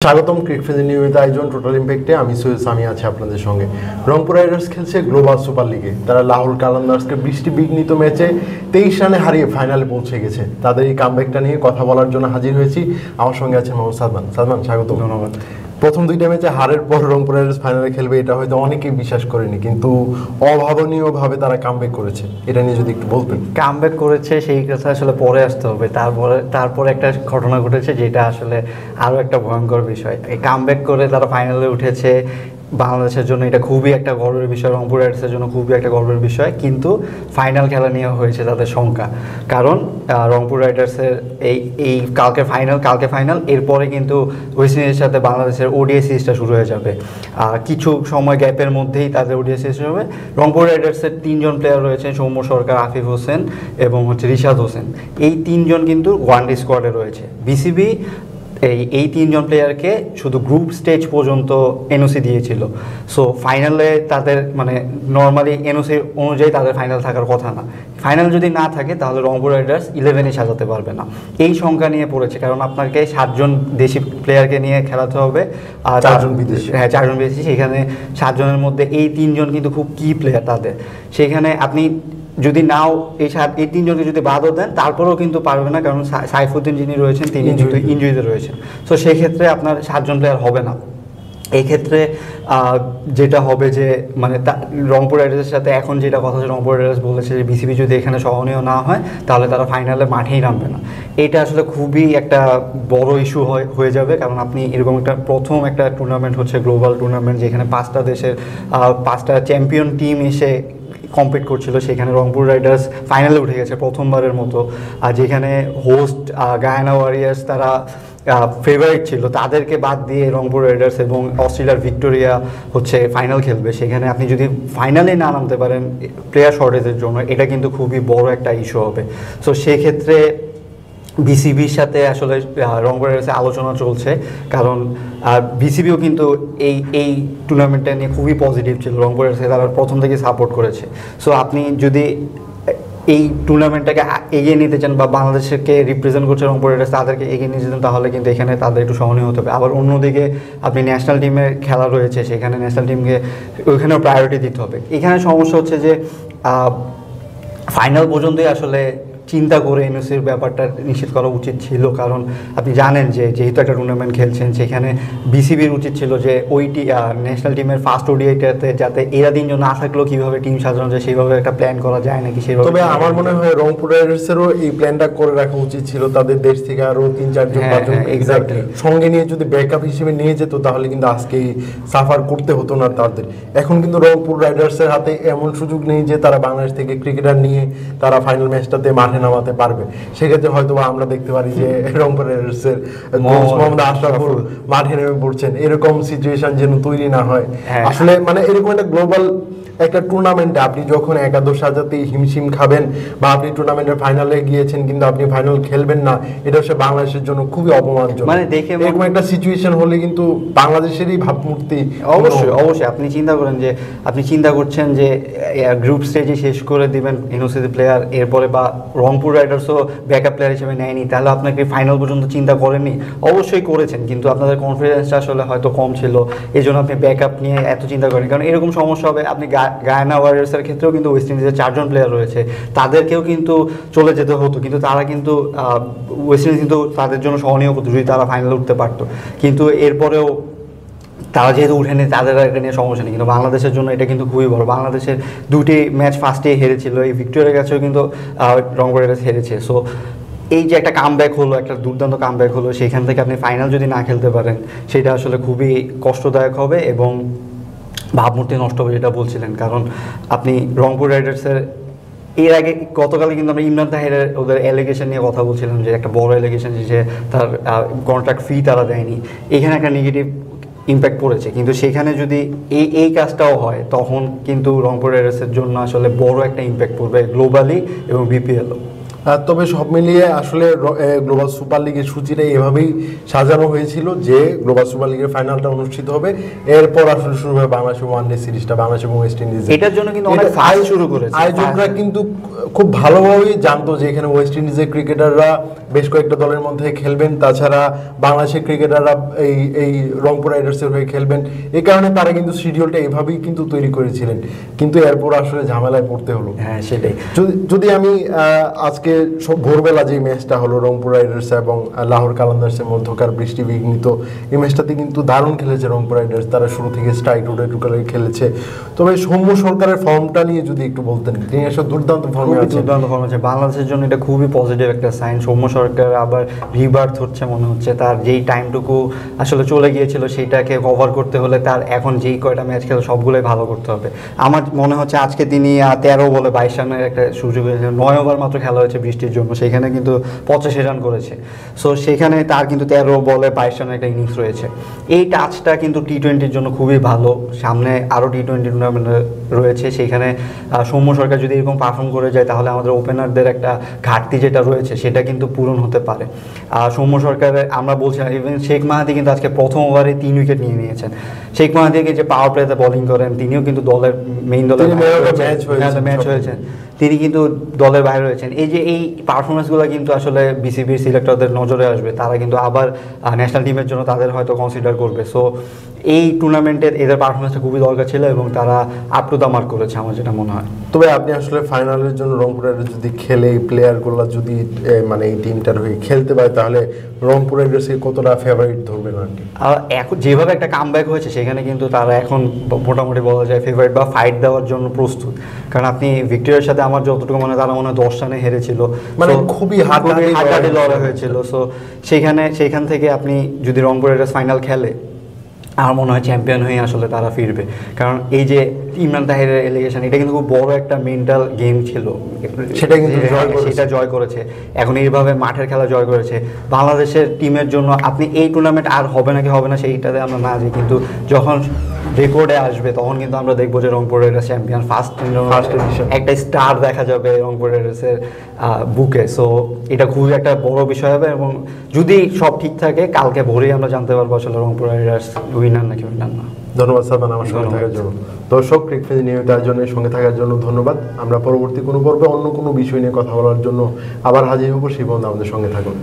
স্বাগতম ক্রিকফিজের নিয়মিত আয়োজন টোটাল ইম্প্যাক্টে। আমি সৈয়দ সামি আছি আপনাদের সঙ্গে। রংপুর রাইডার্স খেলছে গ্লোবাল সুপার লিগে। তারা লাহোর কালান্দার্সকে বৃষ্টি বিঘ্নিত ম্যাচে 23 রানে হারিয়ে ফাইনালে পৌঁছে গেছে। তাদের এই কামব্যাকটা নিয়ে কথা বলার জন্য হাজির হয়েছি। আমার সঙ্গে আছে মোহাম্মদ সাদমান। সাদমান, স্বাগত। ধন্যবাদ। প্রথম দুইটা ম্যাচে হারের পর রংপুর রাইডার্স ফাইনালে খেলবে এটা হয়তো অনেকেই বিশ্বাস করেনি, কিন্তু অভাবনীয়ভাবে তারা কামব্যাক করেছে। এটা নিয়ে যদি একটু বলতেন। কামব্যাক করেছে সেই কথা আসলে পরে আসতে হবে। তারপরে একটা ঘটনা ঘটেছে যেটা আসলে আরও একটা ভয়ঙ্কর বিষয়। এই কামব্যাক করে তারা ফাইনালে উঠেছে, বাংলাদেশের জন্য এটা খুবই একটা গর্বের বিষয়, রংপুর রাইডার্সের জন্য খুবই একটা গর্বের বিষয়। কিন্তু ফাইনাল খেলা নিয়ে হয়েছে তাদের শঙ্কা, কারণ রংপুর রাইডার্সের এই কালকে ফাইনাল, এরপরে কিন্তু ওয়েস্ট ইন্ডিজের সাথে বাংলাদেশের ওডিআই সিরিজটা শুরু হয়ে যাবে। কিছু সময় গ্যাপের মধ্যেই তাদের ওডিআই সিরিজ শুরু হবে। রংপুর রাইডার্সের 3 জন প্লেয়ার রয়েছেন, সৌম্য সরকার, আফিফ হোসেন এবং রিশাদ হোসেন। এই 3 জন কিন্তু ওয়ানডে স্কোয়াডে রয়েছে। বিসিবি এই 3 জন প্লেয়ারকে শুধু গ্রুপ স্টেজ পর্যন্ত এনওসি দিয়েছিল। সো ফাইনালে তাদের নর্মালি এনওসি অনুযায়ী তাদের ফাইনাল থাকার কথা না। ফাইনাল যদি না থাকে তাহলে রংপুর রাইডার্স 11-ই সাজাতে পারবে না। এই সংখ্যা নিয়ে পড়েছে, কারণ আপনাকে 7 জন দেশি প্লেয়ারকে নিয়ে খেলাতে হবে আর 4 জন বিদেশি। হ্যাঁ, 4 জন বিদেশি। সেখানে 7 জনের মধ্যে এই 3 জন কিন্তু খুব কি প্লেয়ার তাদের। সেখানে আপনি যদি নাও এই 3 জনকে যদি বাদও দেন তারপরেও কিন্তু পারবে না, কারণ সাইফুদ্দিন যিনি রয়েছেন তিনি কিন্তু ইনজুরিতে রয়েছেন। সো সেই ক্ষেত্রে আপনার 7 জন প্লেয়ার হবে না। এই ক্ষেত্রে যেটা হবে যে রংপুর রাইডার্সের সাথে এখন যেটা কথা হচ্ছে, রংপুর রাইডার্স বলেছে যে বিসিবি যদি এখানে সহনীয় না হয় তাহলে তারা ফাইনালে মাঠেই নামবে না। এটা আসলে খুবই একটা বড় ইস্যু হয়ে যাবে, কারণ আপনি এরকম প্রথম একটা টুর্নামেন্ট হচ্ছে গ্লোবাল টুর্নামেন্ট, যেখানে 5টা দেশের 5টা চ্যাম্পিয়ন টিম এসে কম্পিট করছিল। সেখানে রংপুর রাইডার্স ফাইনালে উঠে গেছে প্রথমবারের মতো। আর যেখানে হোস্ট গায়ানা ওয়ারিয়ার্স তারা ফেভারিট ছিল, তাদেরকে বাদ দিয়ে রংপুর রাইডার্স এবং অস্ট্রেলিয়ার ভিক্টোরিয়া হচ্ছে ফাইনাল খেলবে। সেখানে আপনি যদি ফাইনালে না নামতে পারেন প্লেয়ার শর্টেজের জন্য, এটা কিন্তু খুবই বড় একটা ইস্যু হবে। সো সেক্ষেত্রে বিসিবির সাথে আসলে রংপুর রাইডার্সে আলোচনা চলছে, কারণ বিসিবিও কিন্তু এই টুর্নামেন্টটা নিয়ে খুবই পজিটিভ ছিল। রংপুর রাইডার্সকে তারা প্রথম থেকে সাপোর্ট করেছে। সো আপনি যদি এই টুর্নামেন্টটাকে এগিয়ে নিতে চান বা বাংলাদেশকে রিপ্রেজেন্ট করছে রংপুর রাইডার্স, তাদেরকে এগিয়ে নিতে চান, তাহলে কিন্তু এখানে তাদের একটু সহনীয় হতে হবে। আবার অন্যদিকে আপনি ন্যাশনাল টিমের খেলা রয়েছে, সেখানে ন্যাশনাল টিমকে ওইখানেও প্রায়োরিটি দিতে হবে। এখানে সমস্যা হচ্ছে যে ফাইনাল পর্যন্তই আসলে চিন্তা করে এনওসির ব্যাপারটা নিশ্চিত করা উচিত ছিল, কারণ আপনি জানেন যে যেহেতু একটা টুর্নামেন্ট খেলছেন, সেখানে বিসিবির উচিত ছিল যে ন্যাশনাল টিমের ফার্স্ট ওডিআইটাতে যাতে এরা 3 জন না থাকলেও কীভাবে টিম সাজানো যায় সেইভাবে একটা প্ল্যান করা যায় নাকি সেভাবে। তবে আমার মনে হয় রংপুর রাইডার্সেরও এই প্ল্যানটা করে রাখা উচিত ছিল। তাদের দেশ থেকে আরও 3-4 জন 5 জন এক্স্যাক্টলি সঙ্গে নিয়ে যদি ব্যাকআপ হিসেবে নিয়ে যেত, তাহলে কিন্তু আজকে সাফার করতে হতো না তাদের। এখন কিন্তু রংপুর রাইডার্সের হাতে এমন সুযোগ নেই যে তারা বাংলাদেশ থেকে ক্রিকেটার নিয়ে তারা ফাইনাল ম্যাচটাতে মাঠে নামাতে পারবে। সেক্ষেত্রে হয়তো আমরা দেখতে পারি যে রংপুর রাইডার্সের মোহাম্মদ আশরাফুল মাঠে নেমে পড়ছেন, এরকম সিচুয়েশন যেন তৈরি না হয়। আসলে এরকম একটা গ্লোবাল একটা টুর্নামেন্টে আপনি যখন একাদশ সাজাতেই হিমশিম খাবেন, বা আপনি টুর্নামেন্টের ফাইনালে গিয়েছেন কিন্তু আপনি ফাইনাল খেলবেন না, এটা হচ্ছে বাংলাদেশের জন্য খুবই অপমানজনক। দেখে এরকম একটা সিচুয়েশন হলে কিন্তু বাংলাদেশেরই ভাবমূর্তি অবশ্যই আপনি চিন্তা করেন যে আপনি চিন্তা করছেন যে গ্রুপ স্টেজে শেষ করে দিবেন এনওসিতে প্লেয়ার, এরপরে বা রংপুর রাইডার্সও ব্যাকআপ প্লেয়ার হিসেবে নেয়নি, তাহলে আপনাকে ফাইনাল পর্যন্ত চিন্তা করেননি? অবশ্যই করেছেন, কিন্তু আপনাদের কনফিডেন্সটা আসলে হয়তো কম ছিল, এই জন্য আপনি ব্যাকআপ নিয়ে এত চিন্তা করেন। কারণ এরকম সমস্যা হবে। আপনি গায়ানা ওয়ারিয়ার্সের ক্ষেত্রেও কিন্তু ওয়েস্ট ইন্ডিজের 4 জন প্লেয়ার রয়েছে, তাদেরকেও কিন্তু চলে যেতে হতো, কিন্তু তারা কিন্তু ওয়েস্ট ইন্ডিজ কিন্তু তাদের জন্য সহনীয় হতো যদি তারা ফাইনালে উঠতে পারতো। কিন্তু এরপরেও তারা যেহেতু উঠেনি, তাদের এটা নিয়ে সমস্যা নেই। কিন্তু বাংলাদেশের জন্য এটা কিন্তু খুবই বড়। বাংলাদেশের 2টি ম্যাচ ফার্স্টে হেরেছিল, এই ভিক্টোরিয়ার কাছেও কিন্তু রংপুর রাইডার্স হেরেছে। সো এই যে একটা কামব্যাক হলো, একটা দুর্দান্ত কামব্যাক হলো, সেইখান থেকে আপনি ফাইনাল যদি না খেলতে পারেন সেটা আসলে খুবই কষ্টদায়ক হবে এবং ভাবমূর্তি নষ্ট হবে, যেটা বলছিলেন। কারণ আপনি রংপুর রাইডার্সের এর আগে গতকালে কিন্তু আমরা ইমরান তাহিরের ওদের অ্যালিগেশন নিয়ে কথা বলছিলাম, যে একটা বড় অ্যালিগেশন যে তার কন্ট্রাক্ট ফি তারা দেয়নি। এখানে একটা নেগেটিভ ইম্প্যাক্ট পড়েছে, কিন্তু সেখানে যদি এই কাজটাও হয় তখন কিন্তু রংপুর রাইডার্সের জন্য আসলে বড় একটা ইম্প্যাক্ট পড়বে গ্লোবালি এবং বিপিএলও। তবে সব মিলিয়ে আসলে গ্লোবাল সুপার লিগের সূচিটা এভাবেই সাজানো হয়েছিল যে গ্লোবাল সুপার লিগের ফাইনালটা অনুষ্ঠিত হবে, এরপর আসলে শুরু হবে বাংলাদেশ ওয়ানডে সিরিজটা, বাংলাদেশ এবং ওয়েস্ট ইন্ডিজ। এটার জন্য কিন্তু অনেক ফাইল শুরু করেছে। আয়োজকরা কিন্তু খুব ভালোভাবেই জানতো যে এখানে ওয়েস্ট ইন্ডিজের ক্রিকেটাররা বেশ কয়েকটা দলের মধ্যে খেলবেন, তাছাড়া বাংলাদেশের ক্রিকেটাররা এই রংপুর রাইডার্সের হয়ে খেলবেন। এই কারণে তারা কিন্তু শিডিউলটা এভাবেই কিন্তু তৈরি করেছিলেন, কিন্তু এরপর আসলে ঝামেলায় পড়তে হলো। হ্যাঁ সেটাই। যদি আমি আজকে সব ভোরবেলা যে ম্যাচটা হলো রংপুর রাইডার্স এবং লাহোর কালান্দার্সের মধ্যকার বৃষ্টি বিঘ্নিত এই ম্যাচটাতে কিন্তু দারুণ খেলেছে রংপুর রাইডার্স, তারা শুরু থেকে স্ট্রাইক রোডে টুকালে খেলেছে। তবে সৌম্য সরকারের ফর্মটা নিয়ে যদি একটু বলতেন, তিনি আসলে দুর্দান্ত ফর্মে আছেন। দুর্দান্ত ফর্ম আছে, বাংলাদেশের জন্য এটা খুবই পজিটিভ একটা সাইন। সৌম্য সরকার আবার রিবার্থ হচ্ছে মনে হচ্ছে, তার যেই টাইমটুকু আসলে চলে গিয়েছিল সেইটাকে কভার করতে হলে তার এখন যেই কয়টা ম্যাচ খেলে সবগুলোই ভালো করতে হবে। আমার মনে হচ্ছে আজকে তিনি 13 বলে 22 রানের একটা সুযোগ হয়েছে, 9 ওভার মাত্র খেলা হয়েছে বৃষ্টির জন্য, সেখানে কিন্তু 85 রান করেছে। সো সেখানে তার কিন্তু 13 বলে 22 রানের একটা ইনিংস রয়েছে। এই টাচটা কিন্তু টি-20-র জন্য খুবই ভালো। সামনে আরও টি-20 টুর্নামেন্ট রয়েছে, সেখানে সৌম্য সরকার যদি এরকম পারফর্ম করে যায় তাহলে আমাদের ওপেনারদের একটা ঘাটতি যেটা রয়েছে সেটা কিন্তু পূরণ হতে পারে। সৌম্য সরকারের আমরা বলছিলাম, ইভেন শেখ মাহাদি কিন্তু আজকে প্রথম ওভারে 3 উইকেট নিয়ে নিয়েছেন। শেখ মাহাদিকে যে পাওয়ার প্লেতে বোলিং করেন, তিনিও কিন্তু দলের ম্যাচ হয়েছেন, তিনি কিন্তু দলের বাইরে রয়েছেন। এই যে এই পারফরমেন্সগুলো কিন্তু আসলে বিসিবির সিলেক্টরদের নজরে আসবে, তারা কিন্তু আবার ন্যাশনাল টিমের জন্য তাদের হয়তো কনসিডার করবে। সো এই টুর্নামেন্টের এদের পারফরমেন্সটা খুবই দরকার ছিল এবং তারা আপ টু দ্য মার্ক করেছে আমার যেটা মনে হয়। তবে আপনি আসলে ফাইনালের জন্য রংপুরের যদি খেলে এই প্লেয়ারগুলো যদি মানে এই টিমটার হয়ে খেলতে পারে তাহলে রংপুর রাইডার্সকে কতটা ফেভারিট ধরবেন আর কি? এখন যেভাবে একটা কামব্যাক হয়েছে সেখানে কিন্তু তারা এখন মোটামুটি বলা যায় ফেভারিট বা ফাইট দেওয়ার জন্য প্রস্তুত। কারণ আপনি ভিক্টোরিয়ার সাথে আমার যতটুকু মনে হয় তারা মনে হয় 10 রানে হেরেছিল, মানে খুবই হাড্ডাহাড্ডি লড়াই হয়েছিল। সো সেখান থেকে আপনি যদি রংপুর রাইডার্স ফাইনাল খেলে আমার মনে হয় চ্যাম্পিয়ন হয়ে আসলে তারা ফিরবে। কারণ এই যে ইমরান তাহিরের এলিগেশন, এটা কিন্তু খুব বড় একটা মেন্টাল গেম ছিল, সেটা কিন্তু সেটা জয় করেছে। এখন এইভাবে মাঠের খেলা জয় করেছে বাংলাদেশের টিমের জন্য। আপনি এই টুর্নামেন্ট আর হবে নাকি হবে না সেইটাতে আমরা না যাই, কিন্তু যখন রেকর্ডে আসবে তখন কিন্তু আমরা দেখবো যে Rangpur Riders champion, first addition, একটা স্টার দেখা যাবে রংপুর রাইডার্সের বুকে। সো এটা খুবই একটা বড় বিষয় হবে এবং যদি সব ঠিক থাকে কালকে ভোরেই আমরা জানতে পারবো আসলে রংপুর রাইডার্স উইনার নাকি উইনার না। ধন্যবাদ সালমান আমার সঙ্গে থাকার জন্য। দর্শক, ক্রিকফিজ নিয়মিত আয়োজনের সঙ্গে থাকার জন্য ধন্যবাদ। আমরা পরবর্তী কোনো পর্বে অন্য কোনো বিষয় নিয়ে কথা বলার জন্য আবার হাজির হবো, সেই পর্যন্ত আমাদের সঙ্গে থাকুন।